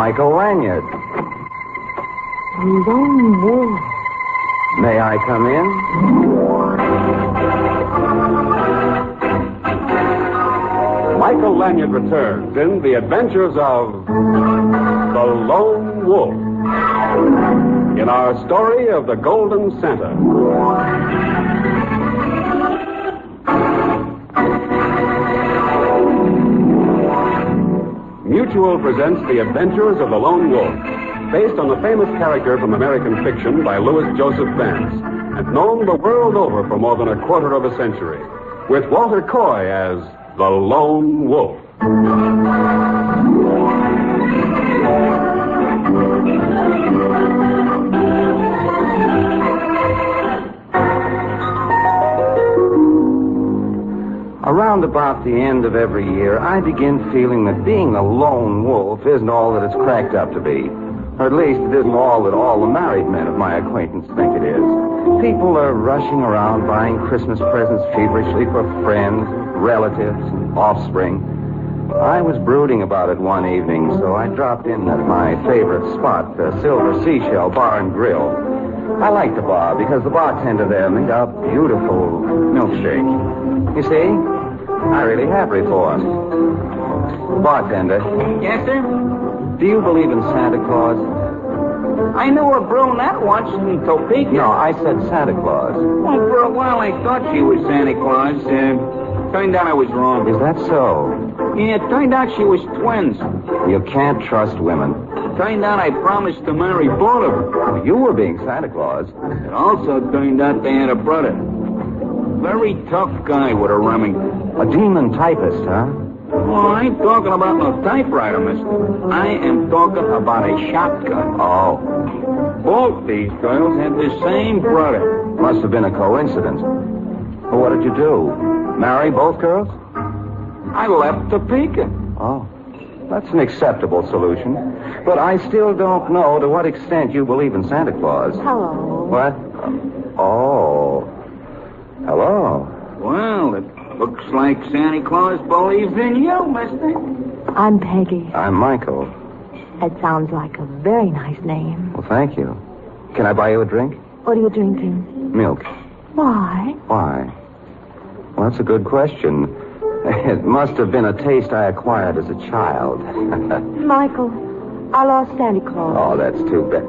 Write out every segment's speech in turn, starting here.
Michael Lanyard. Lone wolf. May I come in? Michael Lanyard returns in The Adventures of the Lone Wolf in our story of the Golden Santa. Mutual presents The Adventures of the Lone Wolf, based on the famous character from American fiction by Louis Joseph Vance, and known the world over for more than a quarter of a century, with Walter Coy as the Lone Wolf. Around about the end of every year, I begin feeling that being a lone wolf isn't all that it's cracked up to be. Or at least it isn't all that all the married men of my acquaintance think it is. People are rushing around buying Christmas presents feverishly for friends, relatives, and offspring. I was brooding about it one evening, so I dropped in at my favorite spot, the Silver Seashell Bar and Grill. I liked the bar because the bartender there made a beautiful milkshake. You see, I really have reformed. Bartender. Yes, sir? Do you believe in Santa Claus? I knew a brunette once in Topeka. No, I said Santa Claus. Well, for a while I thought she was Santa Claus. Turned out I was wrong. Is that so? Yeah, it turned out she was twins. You can't trust women. Turned out I promised to marry both of them. Well, you were being Santa Claus. It also turned out they had a brother. Very tough guy with a Remington. A demon typist, huh? Well, I ain't talking about no typewriter, mister. I am talking about a shotgun. Oh. Both these girls had the same brother. Must have been a coincidence. Well, what did you do? Marry both girls? I left Topeka. Oh. That's an acceptable solution. But I still don't know to what extent you believe in Santa Claus. Hello. What? Oh. Hello. Well, it looks like Santa Claus believes in you, mister. I'm Peggy. I'm Michael. That sounds like a very nice name. Well, thank you. Can I buy you a drink? What are you drinking? Milk. Why? Why? Well, that's a good question. It must have been a taste I acquired as a child. Michael, I lost Santa Claus. Oh, that's too bad.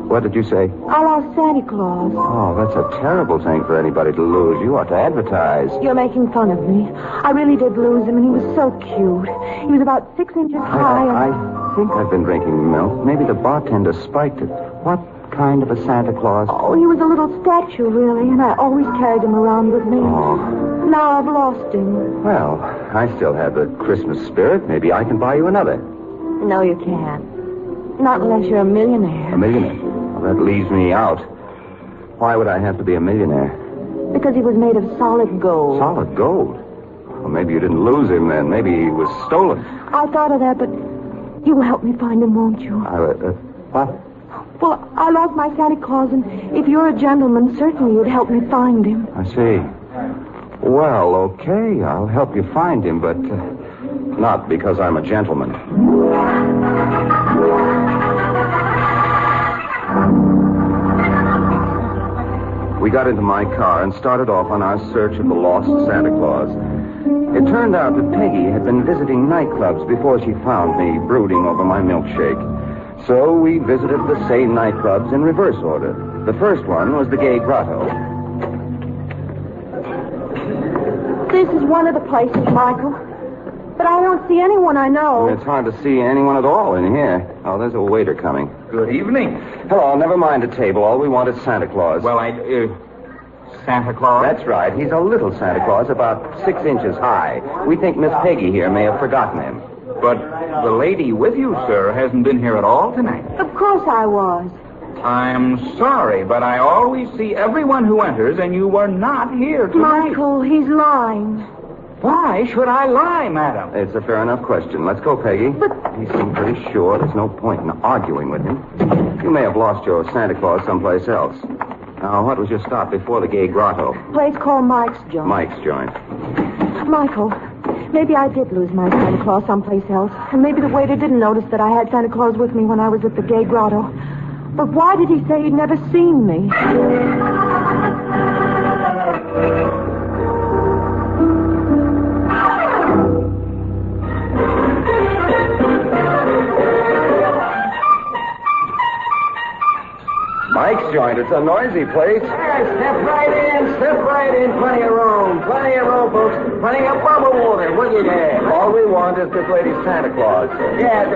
What did you say? I lost Santa Claus. Oh, that's a terrible thing for anybody to lose. You ought to advertise. You're making fun of me. I really did lose him, and he was so cute. He was about 6 inches high. I think I've been drinking milk. Maybe the bartender spiked it. What kind of a Santa Claus? Oh, he was a little statue, really, and I always carried him around with me. Oh. Now I've lost him. Well, I still have the Christmas spirit. Maybe I can buy you another. No, you can't. Not unless you're a millionaire. A millionaire? Well, that leaves me out. Why would I have to be a millionaire? Because he was made of solid gold. Solid gold? Well, maybe you didn't lose him then. Maybe he was stolen. I thought of that, but you'll help me find him, won't you? What? Well, I lost my Santa Claus, and if you're a gentleman, certainly you'd help me find him. I see. Well, okay, I'll help you find him, but not because I'm a gentleman. We got into my car and started off on our search of the lost Santa Claus. It turned out that Peggy had been visiting nightclubs before she found me brooding over my milkshake. So we visited the same nightclubs in reverse order. The first one was the Gay Grotto. This is one of the places, Michael. But I don't see anyone I know. It's hard to see anyone at all in here. Oh, there's a waiter coming. Good evening. Hello, never mind a table. All we want is Santa Claus. Well, Santa Claus? That's right. He's a little Santa Claus, about 6 inches high. We think Miss Peggy here may have forgotten him. But the lady with you, sir, hasn't been here at all tonight. Of course I was. I'm sorry, but I always see everyone who enters, and you were not here tonight. Michael, he's lying. Why should I lie, madam? It's a fair enough question. Let's go, Peggy. But... He seemed pretty sure. There's no point in arguing with him. You may have lost your Santa Claus someplace else. Now, what was your stop before the Gay Grotto? Place called Mike's Joint. Mike's joint. Michael, Maybe I did lose my Santa Claus someplace else. And maybe the waiter didn't notice that I had Santa Claus with me when I was at the gay grotto. But why did he say he'd never seen me? Mike's joint. It's a noisy place. Step right in. Plenty of room, folks. Plenty of bubble water. What do you there? All we want is this lady's Santa Claus. Yeah,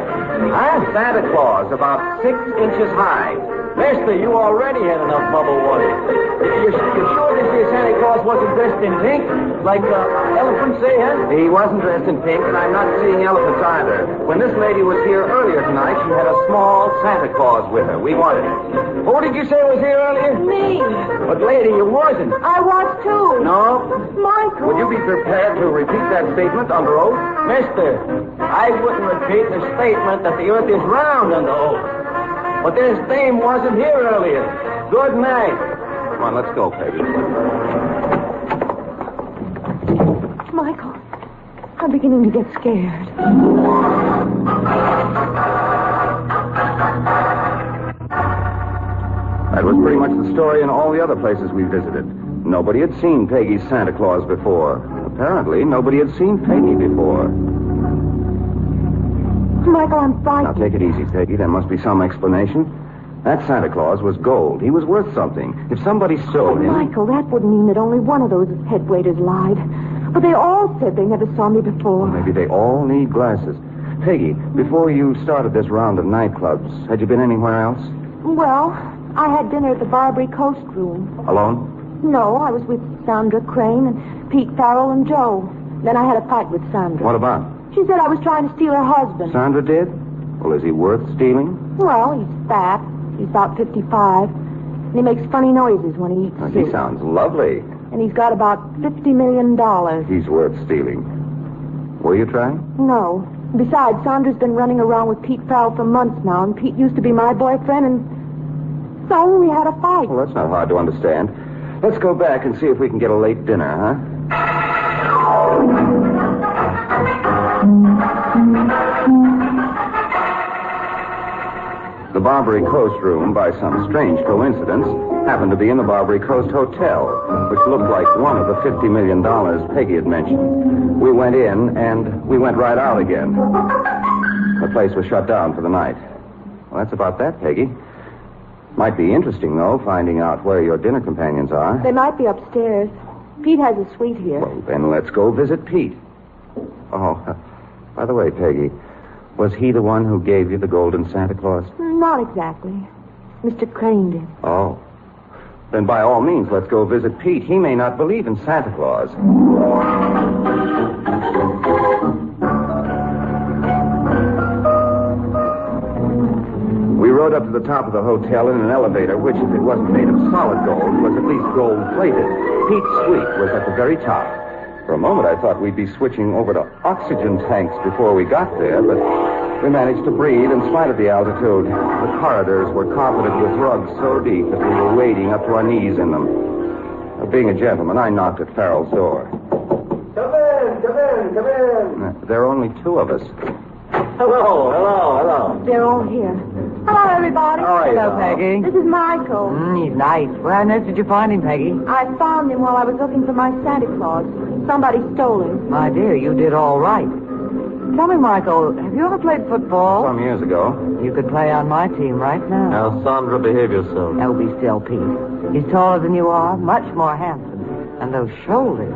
Santa Claus, about 6 inches high. mister, you already had enough bubble water. You sure this here Santa Claus wasn't dressed in pink? Like elephants say, huh? He wasn't dressed in pink, and I'm not seeing elephants either. When this lady was here earlier tonight, she had a small Santa Claus with her. We wanted it. Who did you say was here earlier? Me. But lady, you wasn't. I was, too. No? Michael. Would you be prepared to repeat that statement under oath? Mister, I wouldn't repeat the statement that the earth is round under oath. But this dame wasn't here earlier. Good night. Come on, let's go, Peggy. Michael, I'm beginning to get scared. That was pretty much the story in all the other places we visited. Nobody had seen Peggy's Santa Claus before. Apparently, nobody had seen Peggy before. Michael, I'm frightened. Now, take it easy, Peggy. There must be some explanation. That Santa Claus was gold. He was worth something. If somebody stole him... Michael, that would mean that only one of those head waiters lied. But they all said they never saw me before. Maybe they all need glasses. Peggy, before you started this round of nightclubs, had you been anywhere else? Well, I had dinner at the Barbary Coast Room. Alone? No, I was with Sandra Crane and Pete Farrell and Joe. Then I had a fight with Sandra. What about? She said I was trying to steal her husband. Sandra did? Well, is he worth stealing? Well, he's fat. He's about 55. And he makes funny noises when he eats soup. He sounds lovely. And he's got about $50 million. He's worth stealing. Were you trying? No. Besides, Sandra's been running around with Pete Farrell for months now, and Pete used to be my boyfriend, and so we had a fight. Well, that's not hard to understand. Let's go back and see if we can get a late dinner, huh? The Barbary Coast Room, by some strange coincidence, happened to be in the Barbary Coast Hotel, which looked like one of the $50 million Peggy had mentioned. We went in, and we went right out again. The place was shut down for the night. Well, that's about that, Peggy. Might be interesting, though, finding out where your dinner companions are. They might be upstairs. Pete has a suite here. Well, then let's go visit Pete. Oh, by the way, Peggy, was he the one who gave you the golden Santa Claus? Not exactly. Mr. Crane did. Oh. Then by all means, let's go visit Pete. He may not believe in Santa Claus. We rode up to the top of the hotel in an elevator, which, if it wasn't made of solid gold, was at least gold-plated. Pete's suite was at the very top. For a moment, I thought we'd be switching over to oxygen tanks before we got there, but we managed to breathe in spite of the altitude. The corridors were carpeted with rugs so deep that we were wading up to our knees in them. Being a gentleman, I knocked at Farrell's door. Come in. There are only 2 of us. Hello. They're all here. Hello, everybody. Hello, Peggy. This is Michael. He's nice. Where on earth did you find him, Peggy? I found him while I was looking for my Santa Claus. Somebody stole him. My dear, you did all right. Tell me, Michael, have you ever played football? Some years ago. You could play on my team right now. Now, Sandra, behave yourself. Oh, be still, Pete. He's taller than you are, much more handsome. And those shoulders.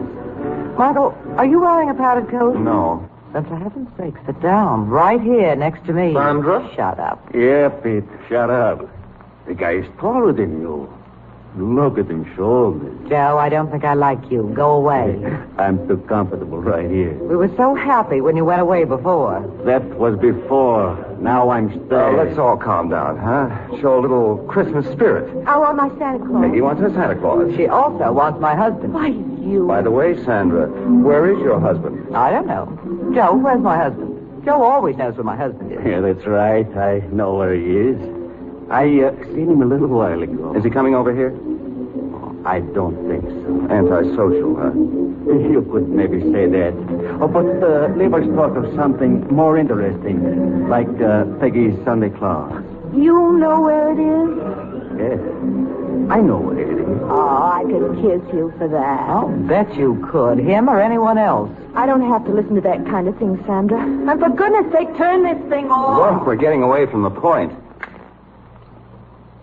Michael, are you wearing a padded coat? No. Then for heaven's sake, sit down. Right here, next to me. Sandra? Shut up. Yeah, Pete, shut up. The guy is taller than you. Look at them shoulders. Joe, I don't think I like you. Go away. I'm too comfortable right here. We were so happy when you went away before. That was before. Now I'm staying. Let's all calm down, huh? Show a little Christmas spirit. I want my Santa Claus. Peggy wants her Santa Claus. She also wants my husband. Why, you... By the way, Sandra, where is your husband? I don't know. Joe, where's my husband? Joe always knows where my husband is. Yeah, that's right. I know where he is. I seen him a little while ago. Is he coming over here? I don't think so. Antisocial, huh? You could maybe say that. Oh, but Lieber's thought of something more interesting, like Peggy's Sunday Claus. You know where it is? Yes. I know what it is. Oh, I could kiss you for that. I'll bet you could. Him or anyone else. I don't have to listen to that kind of thing, Sandra. And for goodness sake, turn this thing off. Look, we're getting away from the point.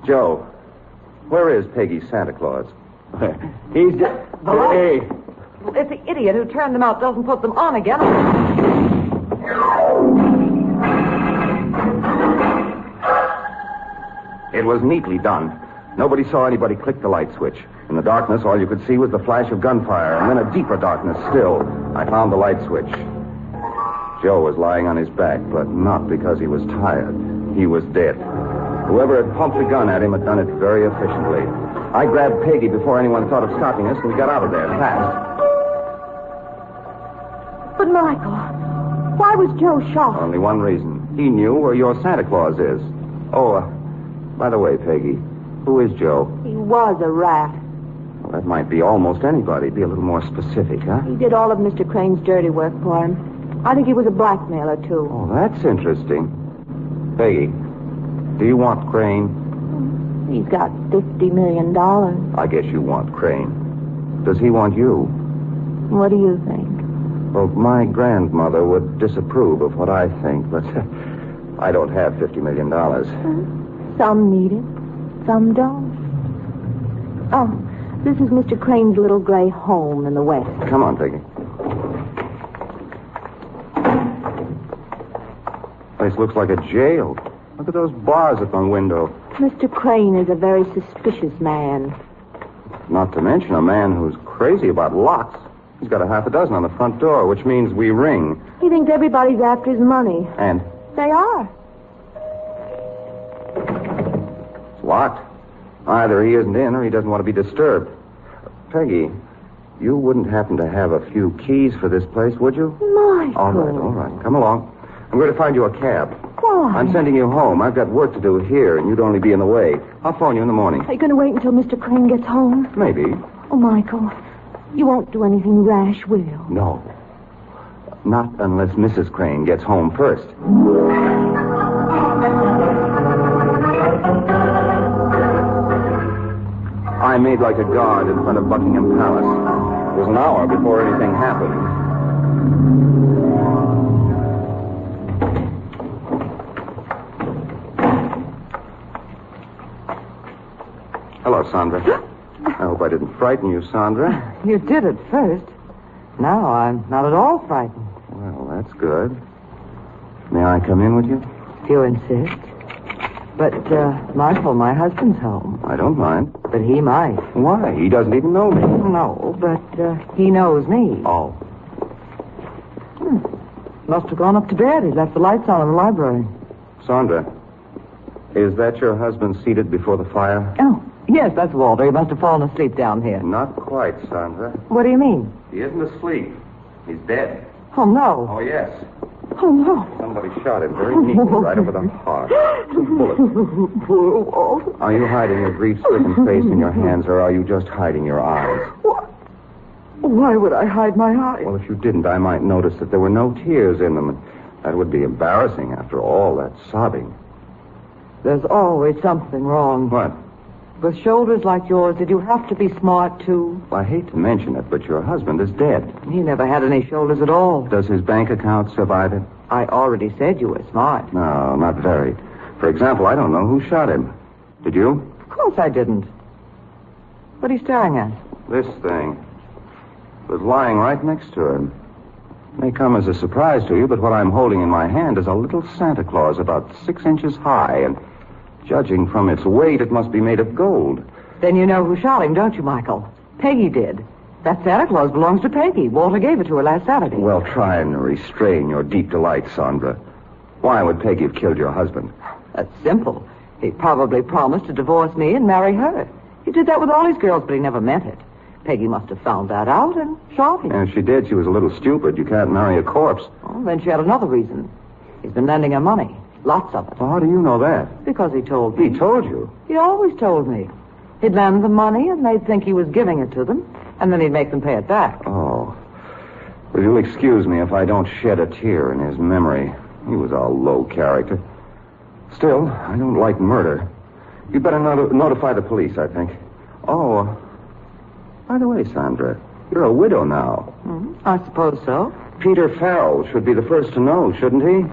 Joe, where is Peggy's Santa Claus? He's... Hey. If the idiot who turned them out doesn't put them on again... It was neatly done. Nobody saw anybody click the light switch. In the darkness, all you could see was the flash of gunfire, and then a deeper darkness still. I found the light switch. Joe was lying on his back, but not because he was tired. He was dead. Whoever had pumped the gun at him had done it very efficiently. I grabbed Peggy before anyone thought of stopping us, and we got out of there fast. But, Michael, why was Joe shot? Only one reason. He knew where your Santa Claus is. Oh, by the way, Peggy, who is Joe? He was a rat. Well, that might be almost anybody. Be a little more specific, huh? He did all of Mr. Crane's dirty work for him. I think he was a blackmailer, too. Oh, that's interesting. Peggy, do you want Crane? He's got $50 million. I guess you want Crane. Does he want you? What do you think? Well, my grandmother would disapprove of what I think, but I don't have $50 million. Some need it. Some don't. Oh, this is Mr. Crane's little gray home in the West. Come on, Peggy. Place looks like a jail. Look at those bars at the window. Mr. Crane is a very suspicious man. Not to mention a man who's crazy about locks. He's got a half a dozen on the front door, which means we ring. He thinks everybody's after his money. And? They are. It's locked. Either he isn't in or he doesn't want to be disturbed. Peggy, you wouldn't happen to have a few keys for this place, would you? Michael. All right. Come along. I'm going to find you a cab. Why? I'm sending you home. I've got work to do here, and you'd only be in the way. I'll phone you in the morning. Are you going to wait until Mr. Crane gets home? Maybe. Oh, Michael, you won't do anything rash, will you? No. Not unless Mrs. Crane gets home first. I made like a guard in front of Buckingham Palace. It was an hour before anything happened. Hello, Sandra. I hope I didn't frighten you, Sandra. You did at first. Now I'm not at all frightened. Well, that's good. May I come in with you? If you insist. But, Michael, my husband's home. I don't mind. But he might. Why? He doesn't even know me. No, but he knows me. Oh. Must have gone up to bed. He left the lights on in the library. Sandra, is that your husband seated before the fire? Oh, yes, that's Walter. He must have fallen asleep down here. Not quite, Sandra. What do you mean? He isn't asleep. He's dead. Oh, no. Oh, yes. Oh, no. Somebody shot him very neatly right over the heart. 2 bullets. Poor Walter. Are you hiding your grief-stricken face in your hands, or are you just hiding your eyes? What? Why would I hide my eyes? Well, if you didn't, I might notice that there were no tears in them. And that would be embarrassing after all that sobbing. There's always something wrong. What? With shoulders like yours, did you have to be smart, too? Well, I hate to mention it, but your husband is dead. He never had any shoulders at all. Does his bank account survive it? I already said you were smart. No, not very. For example, I don't know who shot him. Did you? Of course I didn't. What are you staring at? This thing was lying right next to him. May come as a surprise to you, but what I'm holding in my hand is a little Santa Claus about 6 inches high, and judging from its weight, it must be made of gold. Then you know who shot him, don't you, Michael? Peggy did. That Santa Claus belongs to Peggy. Walter gave it to her last Saturday. Well, try and restrain your deep delight, Sandra. Why would Peggy have killed your husband? That's simple. He probably promised to divorce me and marry her. He did that with all his girls, but he never meant it. Peggy must have found that out and shot him. And if she did, she was a little stupid. You can't marry a corpse. Oh, then she had another reason. He's been lending her money. Lots of it. Well, how do you know that? Because he told me. He told you? He always told me. He'd lend them money, and they'd think he was giving it to them, and then he'd make them pay it back. Oh. Will you excuse me if I don't shed a tear in his memory? He was a low character. Still, I don't like murder. You'd better notify the police, I think. Oh, by the way, Sandra, you're a widow now. I suppose so. Peter Farrell should be the first to know, shouldn't he?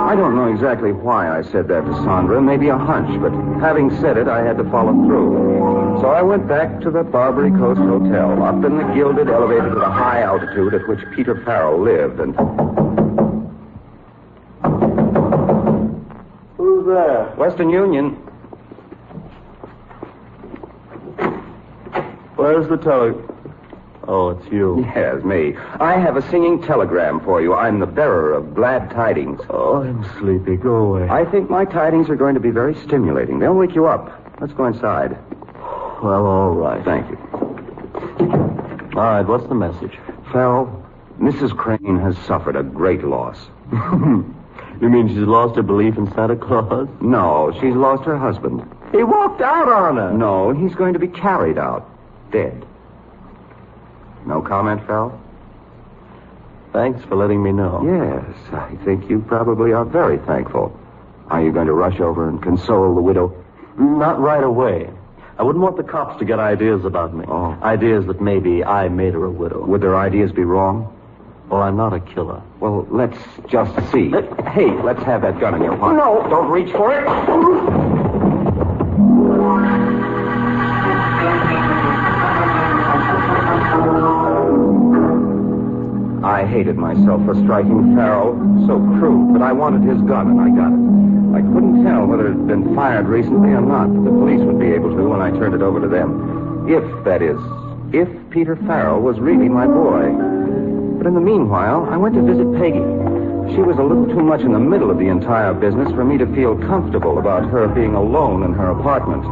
I don't know exactly why I said that to Sandra. Maybe a hunch, but having said it, I had to follow through. So I went back to the Barbary Coast Hotel, up in the gilded elevator to the high altitude at which Peter Farrell lived, and... Who's there? Western Union. Where's the Oh, it's you. Yes, me. I have a singing telegram for you. I'm the bearer of glad tidings. Oh, I'm sleepy. Go away. I think my tidings are going to be very stimulating. They'll wake you up. Let's go inside. Well, all right. Thank you. All right, what's the message? Farrell, Mrs. Crane has suffered a great loss. You mean she's lost her belief in Santa Claus? No, she's lost her husband. He walked out on her. No, he's going to be carried out. Dead. No comment, Farrell? Thanks for letting me know. Yes, I think you probably are very thankful. Are you going to rush over and console the widow? Not right away. I wouldn't want the cops to get ideas about me. Oh. Ideas that maybe I made her a widow. Would their ideas be wrong? Well, I'm not a killer. Well, let's just see. Hey, let's have that gun in your pocket. No, don't reach for it. I hated myself for striking Farrell. So crude, but I wanted his gun, and I got it. I couldn't tell whether it had been fired recently or not. The police would be able to when I turned it over to them. If Peter Farrell was really my boy. But in the meanwhile, I went to visit Peggy. She was a little too much in the middle of the entire business for me to feel comfortable about her being alone in her apartment.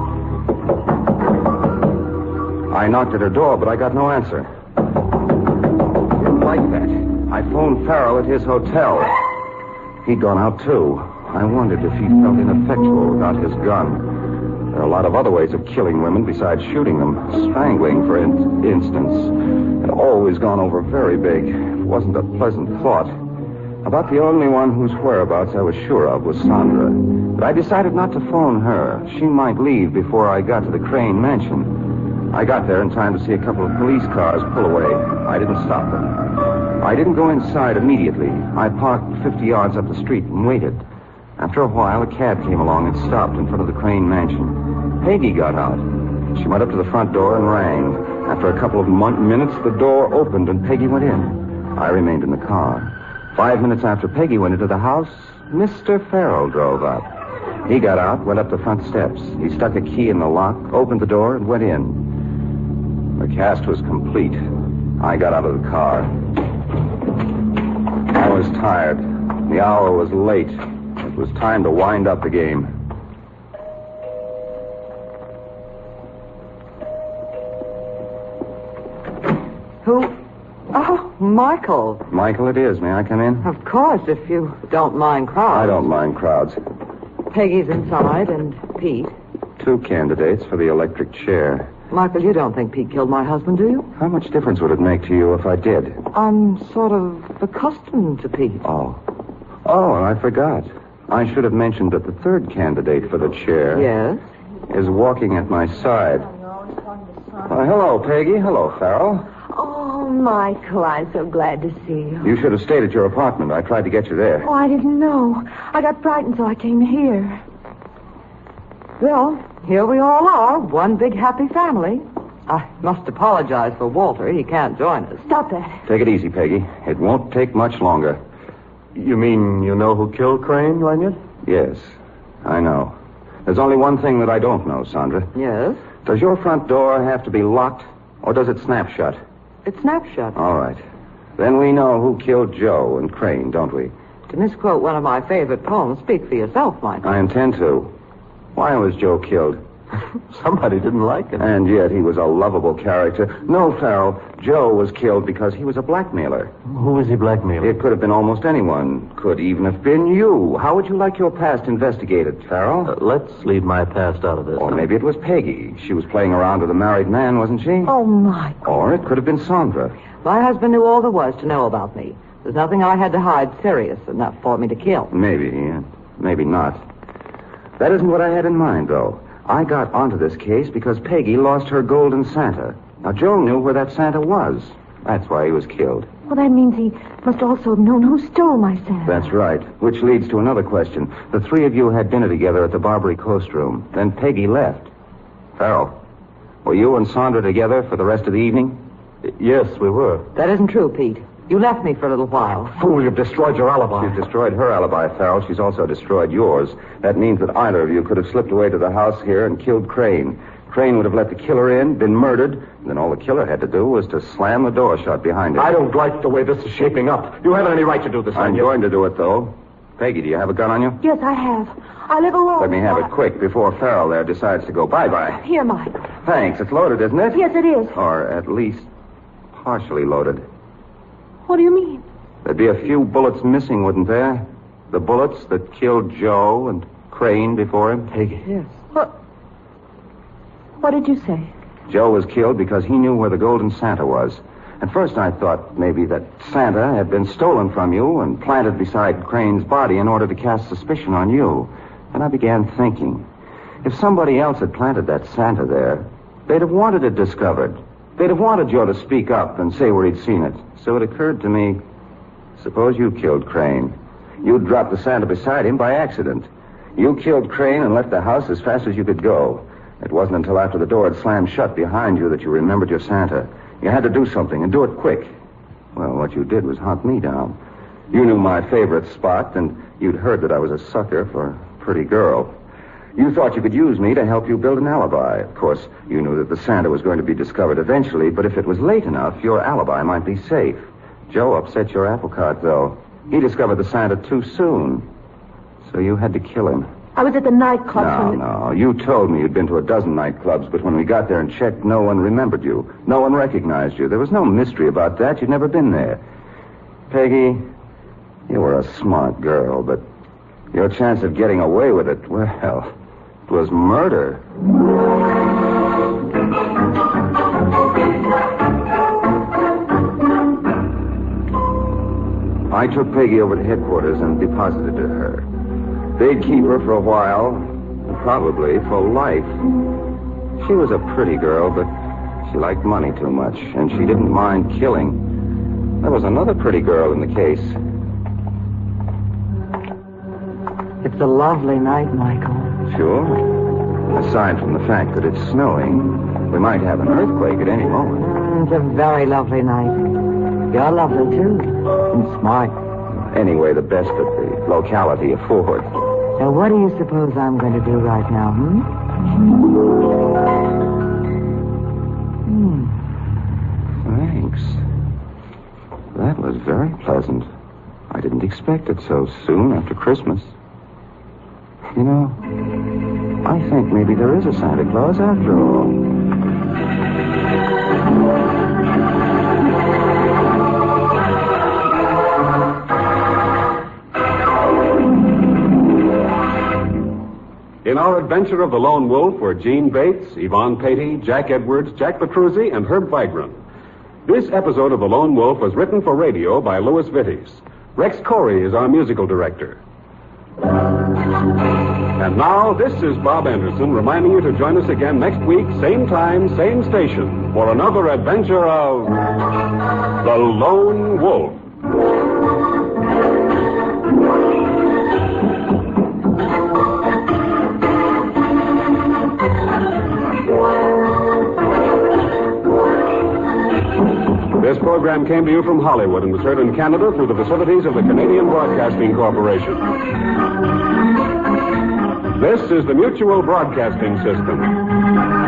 I knocked at her door, but I got no answer. Like that. I phoned Farrell at his hotel. He'd gone out, too. I wondered if he felt ineffectual without his gun. There are a lot of other ways of killing women besides shooting them. Strangling, for instance, had always gone over very big. It wasn't a pleasant thought. About the only one whose whereabouts I was sure of was Sandra. But I decided not to phone her. She might leave before I got to the Crane mansion. I got there in time to see a couple of police cars pull away. I didn't stop them. I didn't go inside immediately. I parked 50 yards up the street and waited. After a while, a cab came along and stopped in front of the Crane mansion. Peggy got out. She went up to the front door and rang. After a couple of minutes, the door opened and Peggy went in. I remained in the car. 5 minutes after Peggy went into the house, Mr. Farrell drove up. He got out, went up the front steps. He stuck a key in the lock, opened the door, and went in. The cast was complete. I got out of the car. I was tired. The hour was late. It was time to wind up the game. Who? Oh, Michael. Michael, it is. May I come in? Of course, if you don't mind crowds. I don't mind crowds. Peggy's inside, and Pete. 2 candidates for the electric chair. Michael, you don't think Pete killed my husband, do you? How much difference would it make to you if I did? I'm sort of accustomed to Pete. Oh, I forgot. I should have mentioned that the 3rd candidate for the chair... Yes? ...is walking at my side. Hello, Peggy. Hello, Farrell. Oh, Michael, I'm so glad to see you. You should have stayed at your apartment. I tried to get you there. Oh, I didn't know. I got frightened, so I came here. Well, here we all are, one big happy family. I must apologize for Walter. He can't join us. Stop that. Take it easy, Peggy. It won't take much longer. You mean you know who killed Crane, Lanyard? Yes, I know. There's only one thing that I don't know, Sandra. Yes? Does your front door have to be locked, or does it snap shut? It snaps shut. All right. Then we know who killed Joe and Crane, don't we? To misquote one of my favorite poems, speak for yourself, Michael. I intend to. Why was Joe killed? Somebody didn't like him. And yet he was a lovable character. No, Farrell, Joe was killed because he was a blackmailer. Who was he blackmailing? It could have been almost anyone. Could even have been you. How would you like your past investigated, Farrell? Let's leave my past out of this. Or maybe it was Peggy. She was playing around with a married man, wasn't she? Oh, Michael. Or it could have been Sandra. My husband knew all there was to know about me. There's nothing I had to hide serious enough for me to kill. Maybe, maybe not. That isn't what I had in mind, though. I got onto this case because Peggy lost her golden Santa. Now, Joe knew where that Santa was. That's why he was killed. Well, that means he must also have known who stole my Santa. That's right. Which leads to another question. The three of you had dinner together at the Barbary Coast Room. Then Peggy left. Farrell, were you and Sandra together for the rest of the evening? Yes, we were. That isn't true, Pete. You left me for a little while. Fool, you've destroyed your alibi. She's destroyed her alibi, Farrell. She's also destroyed yours. That means that either of you could have slipped away to the house here and killed Crane. Crane would have let the killer in, been murdered, and then all the killer had to do was to slam the door shut behind him. I don't like the way this is shaping up. You haven't any right to do this, I'm going to do it, though. Peggy, do you have a gun on you? Yes, I have. I live alone. Let me have it quick before Farrell there decides to go bye-bye. Here, Mike. Thanks. It's loaded, isn't it? Yes, it is. Or at least partially loaded. What do you mean? There'd be a few bullets missing, wouldn't there? The bullets that killed Joe and Crane before him? Peggy. Yes. What did you say? Joe was killed because he knew where the golden Santa was. At first I thought maybe that Santa had been stolen from you and planted beside Crane's body in order to cast suspicion on you. Then I began thinking, if somebody else had planted that Santa there, they'd have wanted it discovered. They'd have wanted Joe to speak up and say where he'd seen it. So it occurred to me, suppose you killed Crane. You dropped the Santa beside him by accident. You killed Crane and left the house as fast as you could go. It wasn't until after the door had slammed shut behind you that you remembered your Santa. You had to do something, and do it quick. Well, what you did was hunt me down. You knew my favorite spot, and you'd heard that I was a sucker for a pretty girl. You thought you could use me to help you build an alibi. Of course, you knew that the Santa was going to be discovered eventually, but if it was late enough, your alibi might be safe. Joe upset your apple cart, though. He discovered the Santa too soon. So you had to kill him. I was at the nightclub. No. You told me you'd been to a dozen nightclubs, but when we got there and checked, no one remembered you. No one recognized you. There was no mystery about that. You'd never been there. Peggy, you were a smart girl, but your chance of getting away with it, well, it was murder. I took Peggy over to headquarters and deposited her. They'd keep her for a while, probably for life. She was a pretty girl, but she liked money too much, and she didn't mind killing. There was another pretty girl in the case. It's a lovely night, Michael. Sure. Aside from the fact that it's snowing, we might have an earthquake at any moment. It's a very lovely night. You're lovely, too. And smart. Anyway, the best that the locality affords. So what do you suppose I'm going to do right now, Thanks. That was very pleasant. I didn't expect it so soon after Christmas. You know, I think maybe there is a Santa Claus after all. In our adventure of the Lone Wolf were Gene Bates, Yvonne Patey, Jack Edwards, Jack Petruzzi, and Herb Vigran. This episode of The Lone Wolf was written for radio by Louis Vittes. Rex Corey is our musical director. And now, this is Bob Anderson reminding you to join us again next week, same time, same station, for another adventure of The Lone Wolf. This program came to you from Hollywood and was heard in Canada through the facilities of the Canadian Broadcasting Corporation. This is the Mutual Broadcasting System.